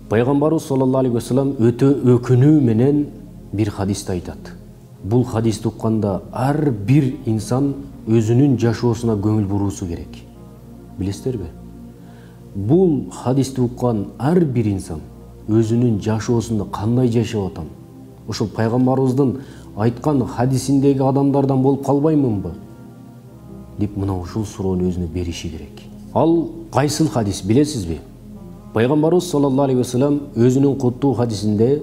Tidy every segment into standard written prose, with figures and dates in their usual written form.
Пайгамбарыбыз саллаллаху алейхи ва саллям өтө өкүнүү менен бир хадисте айтат. Бул хадисти укканда ар бир инсан өзүнүн жашоосуна көңүл буруусу керек. Билесиздерби? Бул хадисти уккан ар бир инсан өзүнүн жашоосунда кандай жашап атам? Ошол пайгамбарыбыздын айткан хадисиндеги адамдардан болуп калбаймынбы? Деп мына ушул суроону өзүнө бериши керек. Ал кайсыл хадис билесизби? Пайгамбарыбыз саллаллаху алейхи ва саллям өзүнүн куттуу хадисинде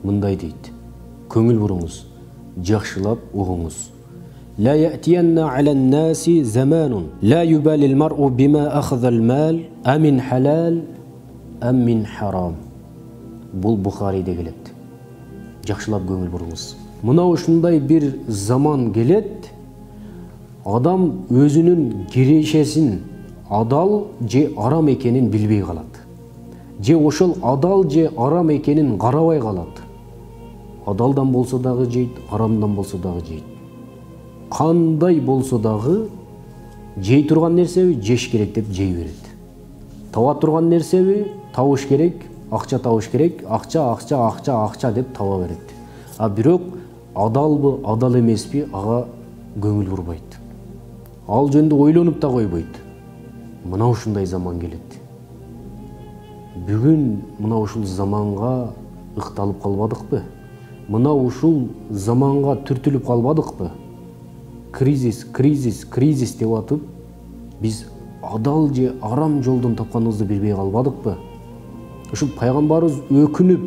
мындай дейт: көңүл буруңуз, жакшылап угуңуз. لا يأتين على الناس زمان لا يبالي المرء بما أخذ المال أمن حلال أم من حرام. Бул Бухариде келет. Жакшылап көңүл буруңуз. Мына ушундай бир заман келет, адам өзүнүн кирешесин адал же арам экенин билбей калат. Же ошол адал же арам экенин карабай калат. Адалдан болсо дагы жейт, арамдан болсо дагы жейт. Кандай болсо дагы жей турган нерсеби жеш керек деп жей берет. Таба турган нерсеби табыш керек, акча табыш керек, акча деп таба берет. А бирок адалбы, адал эмеспи, ага көңүл бурбайт. Ал жөнүндө ойлонуп да койбойт. Мына ушундай заман келет. Бүгүн мына ушул заманга ыкталып калбадыкпы? Мына ушул заманга түртүлүп калбадыкпы? Кризис деп атып, биз адал же арам жолдон тапканыбызды билбей калбадыкпы? Ушул пайгамбарыбыз өкүнүп,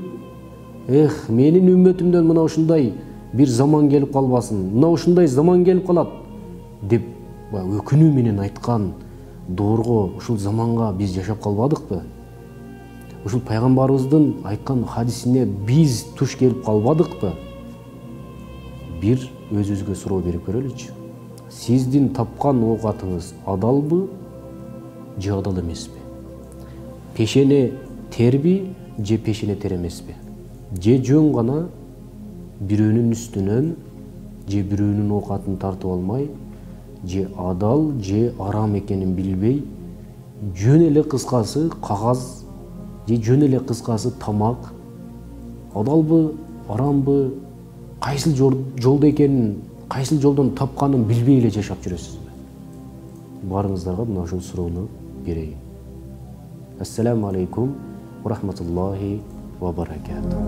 менин үммөтүмдөн мына ушундай бир заман келип калбасын, мына ушундай заман келип калат деп өкүнүү менен айткан доорго ушул заманга биз жашап калбадыкпы? Ушул пайгамбарыбыздын айткан хадисине биз туш келип калбадыкпы? Бир өзүбүзгө суроо берип көрөлүчү. Сиздин тапкан оокатыңыз адалбы же адал эмеспи? Пешене терби же пешене тер эмеспи? Же жөн гана бирөөнүн үстүнөн же бирөөнүн оокатын тартып алмай, же адал же арам экенин билбей, жөн эле кыскасы кагаз же жөн эле кыскасы тамак, адалбы, арамбы, кайсыл жолдо экенин, кайсыл жолдон тапканын билбей эле жашап жүрөсүзбү? Барыңыздарга мына ушул суроону берейин. Ассаламу алейкум ва рахматуллахи ва баракатух.